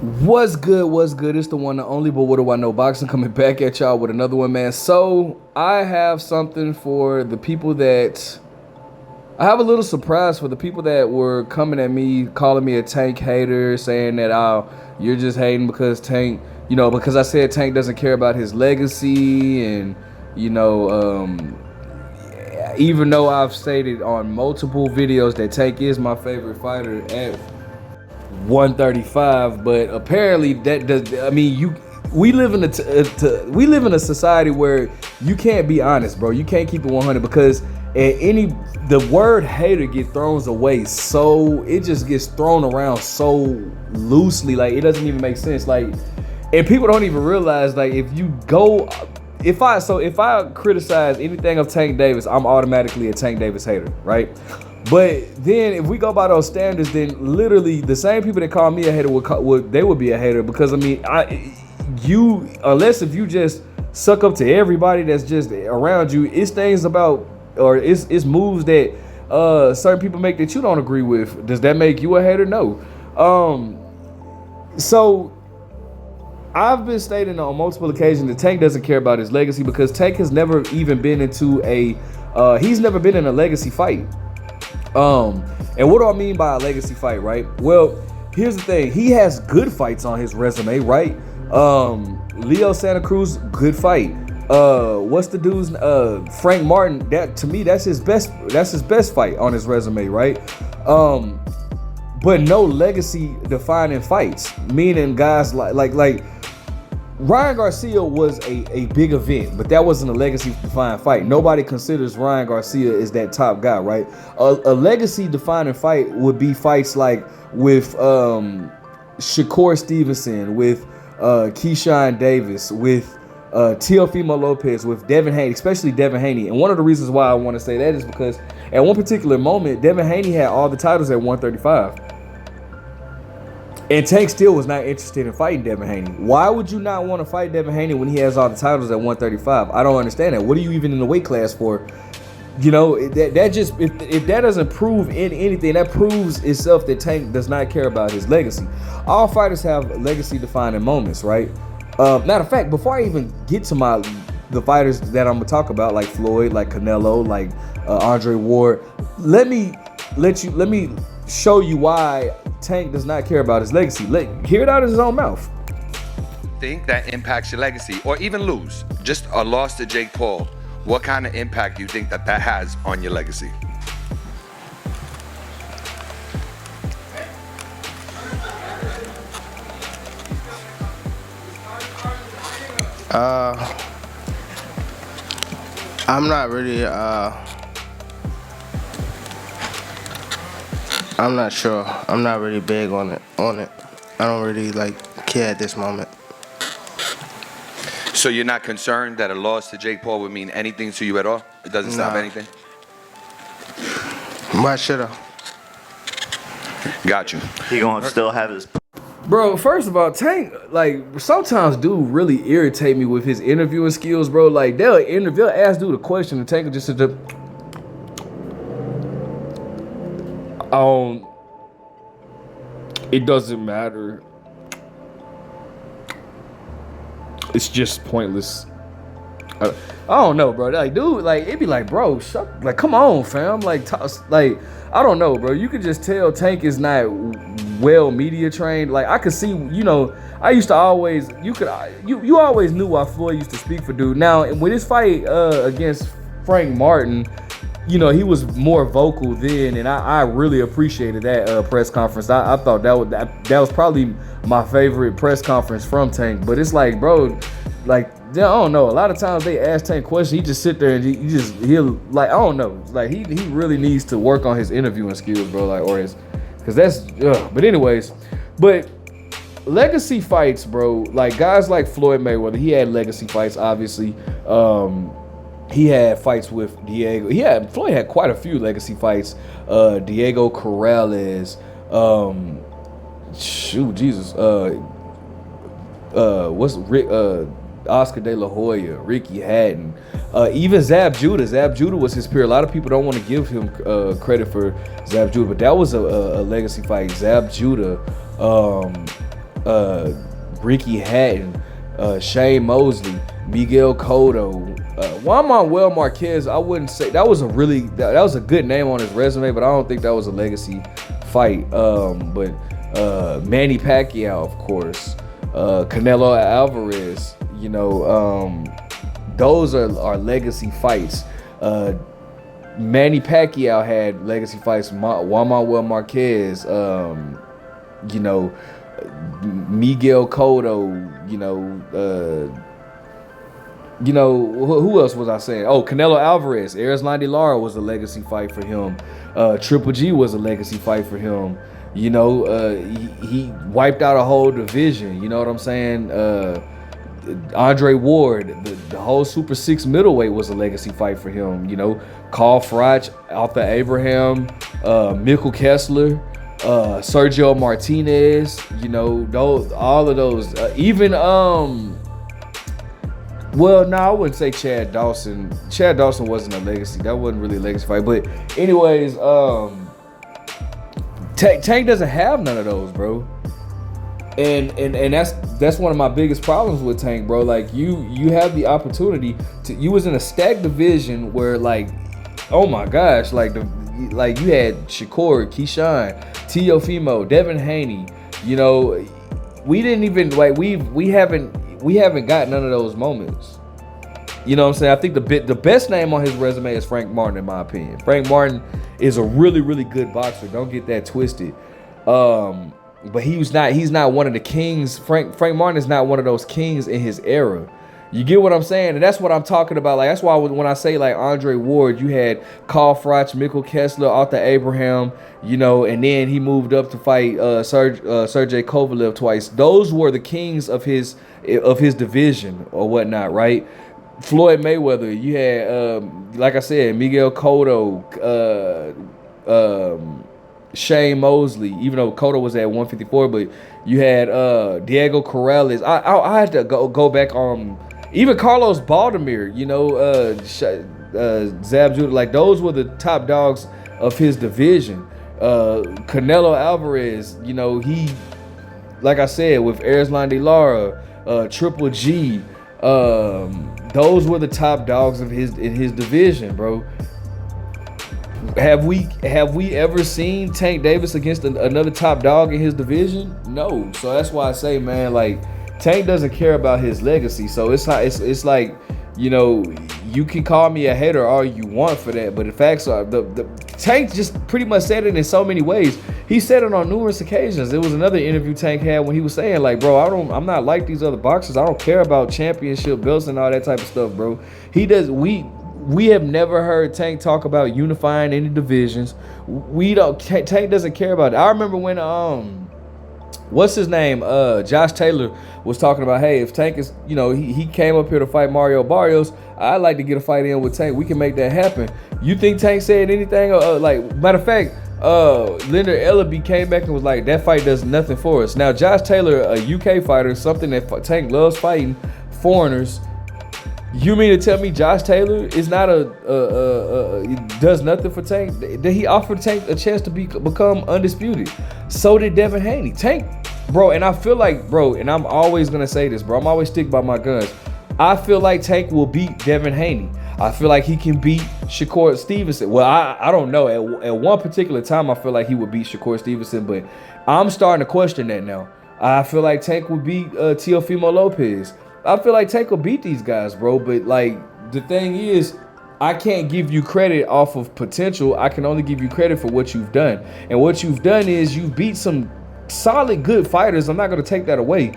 What's good? What's good? It's the one, the only, but what do I know? Boxing coming back at y'all with another one, man. So I have something for the people that I have a little surprise for the people that were coming at me, calling me a Tank hater, saying that you're just hating because Tank, because I said Tank doesn't care about his legacy, and you know, even though I've stated on multiple videos that Tank is my favorite fighter at 135, but apparently that does. I mean, we live in we live in a society where you can't be honest, bro. You can't keep it 100 because the word hater get thrown away, so it just gets thrown around so loosely, like it doesn't even make sense. Like, and people don't even realize, like, if I criticize anything of Tank Davis, I'm automatically a Tank Davis hater, right? But then if we go by those standards, then literally the same people that call me a hater would be a hater, because I mean, unless if you just suck up to everybody that's just around you, it's things about, or it's moves that certain people make that you don't agree with. Does that make you a hater? No. So I've been stating on multiple occasions that Tank doesn't care about his legacy because Tank has never even been into he's never been in a legacy fight. And what do I mean by a legacy fight, right? Well, here's the thing. He has good fights on his resume, right? Leo Santa Cruz, good fight. What's the dude's Frank Martin? That, to me, that's his best fight on his resume, right? But no legacy defining fights, meaning guys like Ryan Garcia was a big event, but that wasn't a legacy-defining fight. Nobody considers Ryan Garcia as that top guy, right? A legacy-defining fight would be fights like with Shakur Stevenson, with Keyshawn Davis, with Teofimo Lopez, with Devin Haney, especially Devin Haney. And one of the reasons why I want to say that is because at one particular moment, Devin Haney had all the titles at 135. And Tank still was not interested in fighting Devin Haney. Why would you not want to fight Devin Haney when he has all the titles at 135? I don't understand that. What are you even in the weight class for? You know, that just, if that doesn't prove anything, that proves itself that Tank does not care about his legacy. All fighters have legacy defining moments, right? Matter of fact, before I even get to the fighters that I'm gonna talk about, like Floyd, like Canelo, like Andre Ward, let me show you why Tank does not care about his legacy. Hear it out of his own mouth. Think that impacts your legacy, or even lose, just a loss to Jake Paul, what kind of impact do you think that has on your legacy? I'm not really I'm not sure. I'm not really big on it. I don't really care at this moment. So you're not concerned that a loss to Jake Paul would mean anything to you at all? It doesn't stop anything? Why should I? Got you. He gonna still have his. Bro, first of all, Tank, like, sometimes dude really irritate me with his interviewing skills, bro. Like, they'll ask dude a question and Tank will just sit there. It doesn't matter. It's just pointless. I don't know, bro. Like, dude, like, it'd be like, bro, come on, fam. Like, I don't know, bro. You could just tell Tank is not well media trained. Like, I could see, I used to always, you always knew why Floyd used to speak for dude. Now, with his fight against Frank Martin, he was more vocal then, and I really appreciated that press conference. I thought that was probably my favorite press conference from Tank. But it's like, bro, like, I don't know. A lot of times they ask Tank questions, he just sit there and he'll like, I don't know. Like, he really needs to work on his interviewing skills, bro. Like, or his, because that's. But anyways, but legacy fights, bro. Like, guys like Floyd Mayweather, he had legacy fights, obviously. He had fights with Diego. Floyd had quite a few legacy fights. Diego Corrales. Oscar De La Hoya, Ricky Hatton, even Zab Judah. Zab Judah was his peer. A lot of people don't want to give him credit for Zab Judah, but that was a legacy fight. Zab Judah. Ricky Hatton, Shane Mosley, Miguel Cotto, Juan Manuel Marquez. I wouldn't say that was that was a good name on his resume, but I don't think that was a legacy fight. But Manny Pacquiao, of course, Canelo Alvarez. You know, those are legacy fights. Manny Pacquiao had legacy fights. Juan Manuel Marquez. You know, Miguel Cotto. Who else was I saying? Oh, Canelo Alvarez. Erislandy Lara was a legacy fight for him. Triple G was a legacy fight for him. You know, he wiped out a whole division. You know what I'm saying? Andre Ward, the whole Super 6 middleweight was a legacy fight for him. You know, Carl Froch, Arthur Abraham, Mikkel Kessler, Sergio Martinez. You know, all of those. Well, no, I wouldn't say Chad Dawson. Chad Dawson wasn't a legacy. That wasn't really a legacy fight. But anyways, Tank doesn't have none of those, bro. And that's one of my biggest problems with Tank, bro. Like you have the opportunity to. You was in a stacked division where, like, oh my gosh, like you had Shakur, Keyshawn, Teofimo, Devin Haney. You know, we didn't even like we haven't got none of those moments. You know what I'm saying? I think the best name on his resume is Frank Martin, in my opinion. Frank Martin is a really, really good boxer. Don't get that twisted. But he's not one of the kings. Frank Martin is not one of those kings in his era. You get what I'm saying? And that's what I'm talking about. Like, that's why when I say like Andre Ward, you had Carl Froch, Mikkel Kessler, Arthur Abraham, you know, and then he moved up to fight Sergey Kovalev twice. Those were the kings of his division or whatnot, right? Floyd Mayweather, you had like I said, Miguel Cotto, Shane Mosley, even though Cotto was at 154, but you had Diego Corrales. I had to go back on even Carlos Baldomir, you know, Zab Judah, like those were the top dogs of his division. Canelo Alvarez, you know, he, like I said, with Erislandy Lara, Triple G, those were the top dogs of in his division, bro. Have we ever seen Tank Davis against another top dog in his division? No. So that's why I say, man, like Tank doesn't care about his legacy. So it's like, you know, you can call me a hater all you want for that, but the facts are the Tank just pretty much said it in so many ways. He said it on numerous occasions. There was another interview Tank had when he was saying, like, bro, I'm not like these other boxers. I don't care about championship belts and all that type of stuff, bro. We have never heard Tank talk about unifying any divisions. Tank doesn't care about it. I remember when what's his name? Josh Taylor was talking about, hey, if Tank is, you know, he came up here to fight Mario Barrios, I'd like to get a fight in with Tank. We can make that happen. You think Tank said anything? Like, matter of fact, Leonard Ellaby came back and was like, that fight does nothing for us. Now, Josh Taylor, a UK fighter, something that Tank loves fighting, foreigners. You mean to tell me Josh Taylor is not does nothing for Tank? Did he offer Tank a chance to become undisputed? So did Devin Haney. Tank, bro, and I feel like, bro, and I'm always gonna say this, bro. I'm always stick by my guns. I feel like Tank will beat Devin Haney. I feel like he can beat Shakur Stevenson. Well, I don't know. At one particular time, I feel like he would beat Shakur Stevenson, but I'm starting to question that now. I feel like Tank would beat Teofimo Lopez. I feel like Tank will beat these guys, bro. But like the thing is, I can't give you credit off of potential. I can only give you credit for what you've done. And what you've done is you've beat some solid, good fighters. I'm not going to take that away.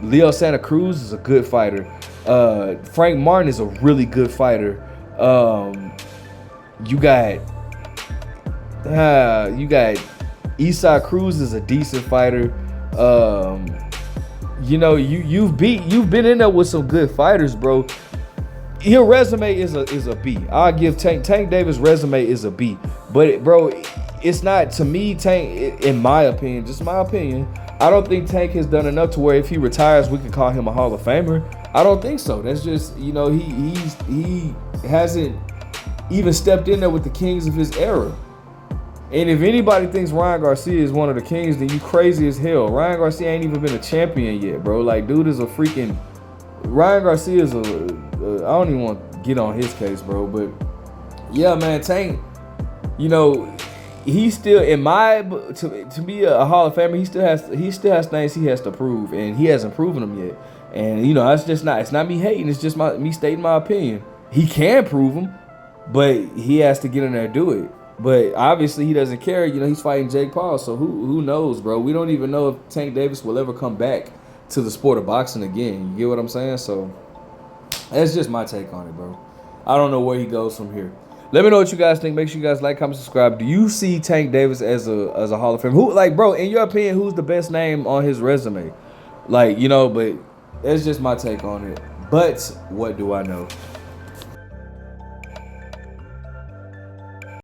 Leo Santa Cruz is a good fighter. Frank Martin is a really good fighter. You got Isaac Cruz is a decent fighter. You know, you've been in there with some good fighters, bro. Your resume is a B. I'll give Tank Davis' resume is a B. But bro, it's not, to me, Tank, in my opinion, just my opinion, I don't think Tank has done enough to where if he retires, we can call him a Hall of Famer. I don't think so. That's just, you know, he hasn't even stepped in there with the kings of his era. And if anybody thinks Ryan Garcia is one of the kings, then you crazy as hell. Ryan Garcia ain't even been a champion yet, bro. Like, dude is a freaking... Ryan Garcia is I don't even want to get on his case, bro. But, yeah, man, Tank, you know, he's still, in my... To be a Hall of Famer, he still has things he has to prove. And he hasn't proven them yet. And, you know, it's not me hating. It's just me stating my opinion. He can prove them, but he has to get in there and do it. But obviously he doesn't care. You know, he's fighting Jake Paul, so who knows, bro? We don't even know if Tank Davis will ever come back to the sport of boxing again. You get what I'm saying? So that's just my take on it, bro. I don't know where he goes from here. Let me know what you guys think. Make sure you guys like, comment, subscribe. Do you see Tank Davis as a Hall of Famer? Who, like, bro, in your opinion, who's the best name on his resume? Like, you know, but that's just my take on it. But what do I know?